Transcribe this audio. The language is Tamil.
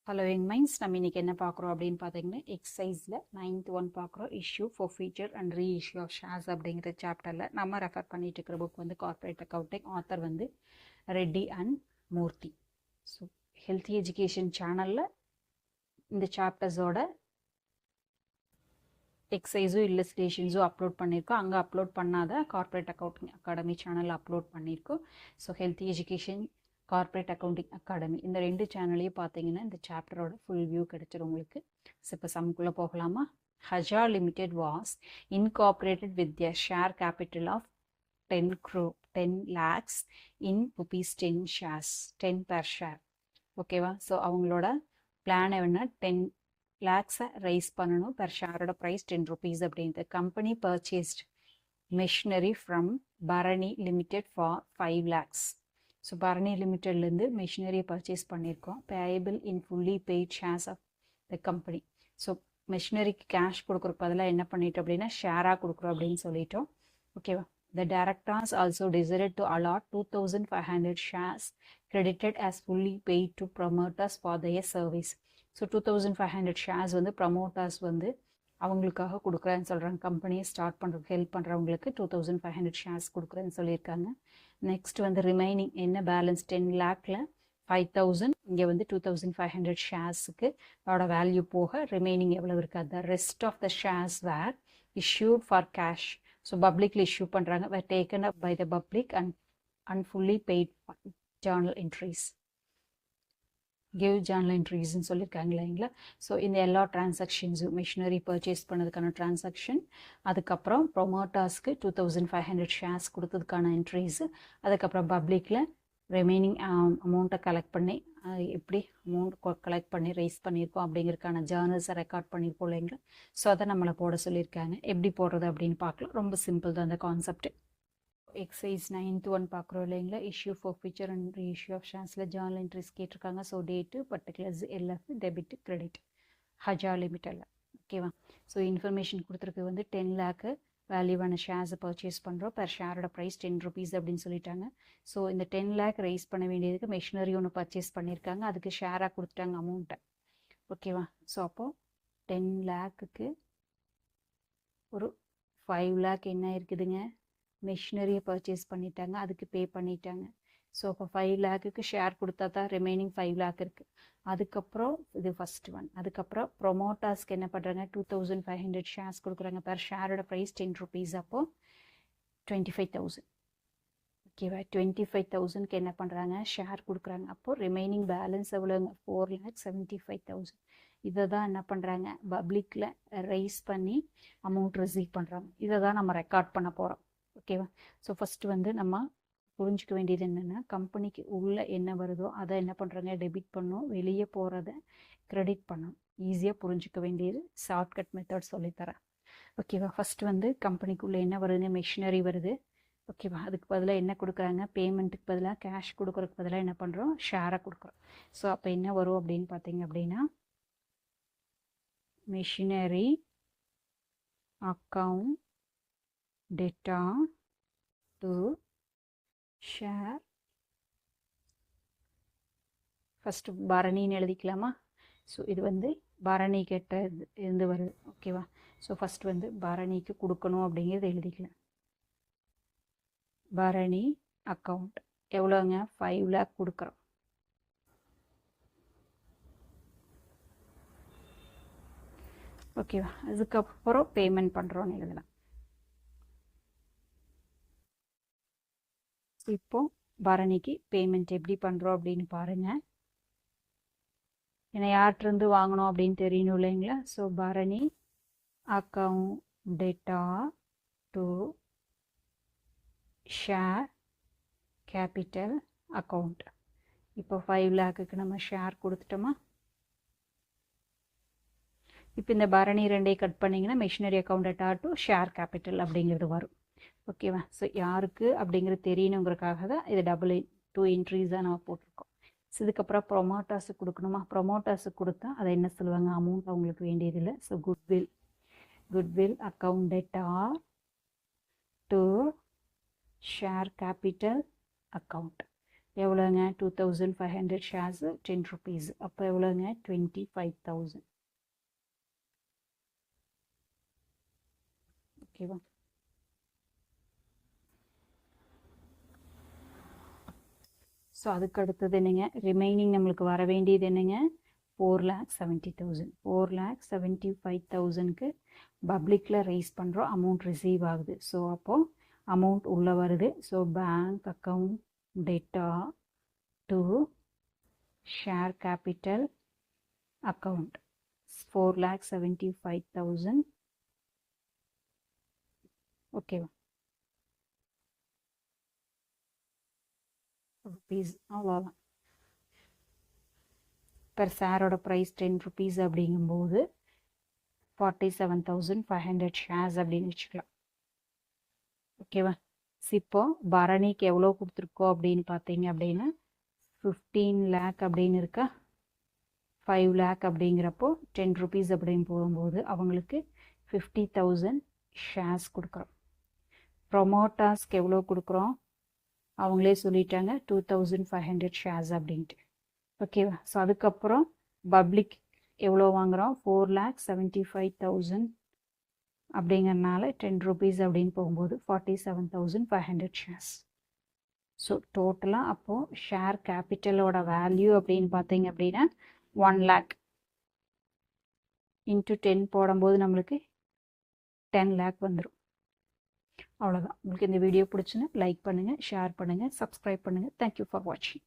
Following minds நம்ம இன்னைக்கு என்ன பார்க்குறோம் அப்படின்னு பார்த்தீங்கன்னா எக்ஸசைஸில் 9th ஒன் பார்க்குறோம் issue for feature and reissue of shares அப்படிங்கிற சாப்டரில் நம்ம ரெஃபர் பண்ணிட்டு இருக்கிற புக் வந்து கார்ப்பரேட் அக்கௌண்டிங் ஆத்தர் வந்து Reddy and Murthy. So healthy education சேனலில் இந்த சாப்டர்ஸோட எக்ஸசைஸும் இல்லஸ்ட்ரேஷன்ஸும் அப்லோட் பண்ணியிருக்கோம். அங்கே அப்லோட் பண்ணாத கார்ப்பரேட் அக்கௌண்டிங் அகாடமி சேனலில் அப்லோட் பண்ணியிருக்கோம். So healthy education corporate accounting academy இந்த ரெண்டு சேனலையும் பார்த்தீங்கன்னா இந்த சாப்டரோட ஃபுல் வியூ கிடைச்சிரும் உங்களுக்கு. ஸோ இப்போ சம்குள்ளே போகலாமா? Haja limited was incorporated with a share capital of 10 lakhs in rupees 10 shares 10 per share. ஓகேவா? ஸோ அவங்களோட பிளான் என்ன, 10 lakhs ரைஸ் பண்ணணும், பெர் ஷேரோட ப்ரைஸ் 10 rupees அப்படின்ட்டு. Company purchased machinery from Bharani limited for 5 lakhs. So Bharani லிமிட்டட்லேருந்து மெஷினரியை பர்ச்சேஸ் பண்ணியிருக்கோம். Payable in fully paid shares of the company. So மெஷினரிக்கு கேஷ் கொடுக்குறக்கு பதிலாக என்ன பண்ணிட்டோம் அப்படின்னா ஷேராக கொடுக்குறோம் அப்படின்னு சொல்லிட்டோம். ஓகேவா? The directors also decided to allot 2500 shares credited as fully paid to promoters for their service. So 2500 shares வந்து ப்ரமோட்டர்ஸ் வந்து அவங்களுக்காக கொடுக்குறேன்னு சொல்கிறாங்க. கம்பெனியை ஸ்டார்ட் பண்ணுறதுக்கு ஹெல்ப் பண்ணுறவங்களுக்கு 2500 shares கொடுக்குறேன்னு சொல்லியிருக்காங்க. நெக்ஸ்ட் வந்து ரிமைனிங் என்ன பேலன்ஸ் 10 lakhல 5000, இங்கே வந்து 2500 ஷேர்ஸுக்கு அதோட வேல்யூ போக ரிமைனிங் எவ்வளோ இருக்காது. The rest of the shares were issued for cash. So பப்ளிக்ல இஷ்யூ பண்ணுறாங்க. Were taken up by the public and fully paid journal entries. Give journal என்ட்ரிஸ்ன்னு சொல்லியிருக்காங்க இல்லைங்களா? ஸோ இந்த எல்லா டிரான்சாக்ஷன்ஸும் மிஷினரி பர்ச்சேஸ் பண்ணதுக்கான டிரான்சாக்ஷன், அதுக்கப்புறம் ப்ரொமோட்டர்ஸ்க்கு 2500 ஷேர்ஸ் கொடுத்ததுக்கான என்ட்ரிஸு, அதுக்கப்புறம் பப்ளிக்கில் ரிமைனிங் அமௌண்ட்டை கலெக்ட் பண்ணி எப்படி அமௌண்ட் கலெக்ட் பண்ணி ரைஸ் பண்ணியிருக்கோம் அப்படிங்கிறதுக்கான ஜேர்னல்ஸை ரெக்கார்ட் பண்ணியிருக்கோம் இல்லைங்களா? ஸோ அதை நம்மளை போட சொல்லியிருக்காங்க. எப்படி போடுறது அப்படின்னு பார்க்கலாம். ரொம்ப சிம்பிள் தான் அந்த கான்செப்ட். எக்ஸசைஸ் 9th ஒன் பார்க்குறோம் இல்லைங்களா? Issue for feature and reissue of ஷேர்ஸில் ஜேர்னல் என்ட்ரிஸ் கேட்டிருக்காங்க. So date, particulars, LF, debit, credit, Haja லிமிட்டில். ஓகேவா? ஸோ இன்ஃபர்மேஷன் கொடுத்துருக்கு வந்து 10 lakh வேல்யூவான ஷேர்ஸை பர்ச்சேஸ் பண்ணுறோம். பெர் ஷேரோட ப்ரைஸ் 10 rupees அப்படின்னு சொல்லிட்டாங்க. ஸோ இந்த 10 lakh ரைஸ் பண்ண வேண்டியதுக்கு மெஷினரி ஒன்று பர்ச்சேஸ் பண்ணியிருக்காங்க. அதுக்கு ஷேராக கொடுத்துட்டாங்க அமௌண்ட்டை. ஓகேவா? ஸோ அப்போது 10 lakhக்கு ஒரு 5 lakh என்ன இருக்குதுங்க, மெஷினரியை பர்ச்சேஸ் பண்ணிட்டாங்க, அதுக்கு பே பண்ணிட்டாங்க. ஸோ அப்போ 5 lakhக்கு ஷேர் கொடுத்தா தான் ரிமைனிங் 5 lakh இருக்குது. அதுக்கப்புறம் இது ஃபர்ஸ்ட் ஒன். அதுக்கப்புறம் ப்ரொமோட்டர்ஸ்க்கு என்ன பண்ணுறாங்க, 2500 ஷேர்ஸ் கொடுக்குறாங்க. பெர் ஷேரோட ப்ரைஸ் 10 rupees. அப்போது 25,000. ஓகேவா? 25,000க்கு என்ன பண்ணுறாங்க, ஷேர் கொடுக்குறாங்க. அப்போது ரிமைனிங் பேலன்ஸ் எவ்வளோங்க, 4,75,000. இதை தான் என்ன பண்ணுறாங்க, பப்ளிக்கில் ரைஸ் பண்ணி அமௌண்ட் ரிசீவ் பண்ணுறாங்க. இதை தான் நம்ம ரெக்கார்ட் பண்ண போகிறோம். ஓகேவா? ஸோ ஃபஸ்ட்டு வந்து நம்ம புரிஞ்சிக்க வேண்டியது என்னென்னா, கம்பெனிக்கு உள்ளே என்ன வருதோ அதை என்ன பண்ணுறாங்க, டெபிட் பண்ணணும், வெளியே போகிறத கிரெடிட் பண்ணணும். ஈஸியாக புரிஞ்சிக்க வேண்டியது ஷார்ட்கட் மெத்தட் சொல்லித்தரேன். ஓகேவா? ஃபஸ்ட்டு வந்து கம்பெனிக்குள்ளே என்ன வருதுங்க, மெஷினரி வருது. ஓகேவா? அதுக்கு பதிலாக என்ன கொடுக்குறாங்க, பேமெண்ட்டுக்கு பதிலாக கேஷ் கொடுக்குறதுக்கு பதிலாக என்ன பண்ணுறோம், ஷேரை கொடுக்குறோம். ஸோ அப்போ என்ன வரும் அப்படின்னு பார்த்தீங்க அப்படின்னா, machinery account data to share. First பரணின்னு எழுதிக்கலாமா? ஸோ இது வந்து பரணி கிட்ட இருந்து வருது. ஓகேவா? ஸோ ஃபஸ்ட்டு வந்து பரணிக்கு கொடுக்கணும் அப்படிங்கிறது எழுதிக்கலாம். பரணி அக்கௌண்ட் எவ்வளோங்க, 5 lakh கொடுக்குறோம். ஓகேவா? அதுக்கப்புறம் பேமெண்ட் பண்ணுறோன்னு எழுதலாம். இப்போ பரணிக்கு பேமெண்ட் எப்படி பண்ணுறோம் அப்படின்னு பாருங்கள். ஏன்னா யார்கிட்டருந்து வாங்கணும் அப்படின்னு தெரியணும் இல்லைங்களா? So Bharani account data to share capital account. இப்போ 5 lakhக்கு நம்ம ஷேர் கொடுத்துட்டோமா? இப்போ இந்த பரணி ரெண்டையும் கட் பண்ணிங்கன்னா machinery account data to share capital அப்படிங்கிறது வரும். ஓகேவா? ஸோ யாருக்கு அப்படிங்கிறது தெரியணுங்கிறதுக்காக தான் இது 2 entries தான் நம்ம போட்டிருக்கோம். ஸோ இதுக்கப்புறம் ப்ரொமோட்டர்ஸுக்கு கொடுக்கணுமா? ப்ரொமோட்டர்ஸுக்கு கொடுத்தா அதை என்ன சொல்லுவாங்க, அமௌண்ட் அவங்களுக்கு வேண்டியதில்லை. So goodwill account data to share capital account. எவ்வளோங்க 2500 ஷேர்ஸ் 10 rupees. அப்போ எவ்வளோங்க 25,000. ஓகேவா? ஸோ அதுக்கு அடுத்தது என்னங்க, ரிமைனிங் நம்மளுக்கு வர வேண்டியது என்னங்க, 4,70,000. 4,75,000க்கு பப்ளிக்கில் ரைஸ் பண்ணுறோம், அமௌண்ட் ரிசீவ் ஆகுது. ஸோ அப்போது அமௌண்ட் உள்ளே வருது. So bank account data to share capital account 4,75,000. ஓகேவா? ருபீஸ் அவ்வளோதான். பெர் ஷேரோட ப்ரைஸ் 10 rupees அப்படிங்கும்போது 47,500 ஷேர்ஸ் அப்படின்னு வச்சுக்கலாம். ஓகேவா? இப்போ பரணிக்கு எவ்வளோ கொடுத்துருக்கோம் அப்படின்னு பார்த்தீங்க அப்படின்னா 15 lakh அப்படின்னு இருக்கா. 5 lakh அப்படிங்கிறப்போ 10 rupees அப்படின்னு போகும்போது அவங்களுக்கு 50,000 ஷேர்ஸ் கொடுக்குறோம். ப்ரொமோட்டர்ஸ்க்கு எவ்வளோ கொடுக்குறோம், அவங்களே சொல்லிட்டாங்க 2,500 ஷேர்ஸ் அப்படின்ட்டு. ஓகேவா? ஸோ அதுக்கப்புறம் பப்ளிக் எவ்வளோ வாங்குகிறோம், 4,75,000 அப்படிங்கிறனால 10 rupees அப்படின்னு போகும்போது 47,500 ஷேர்ஸ். ஸோ டோட்டலாக அப்போது ஷேர் கேபிட்டலோட வேல்யூ அப்படின்னு பார்த்தீங்க அப்படின்னா 1 lakh இன்ட்டு 10 போடும்போது நம்மளுக்கு 10 lakh வந்துடும். அவ்வளோதான். உங்களுக்கு இந்த வீடியோ பிடிச்சுன்னா லைக் பண்ணுங்கள், ஷேர் பண்ணுங்கள், சப்ஸ்கிரைப் பண்ணுங்கள். தேங்க்யூ ஃபார் வாட்சிங்.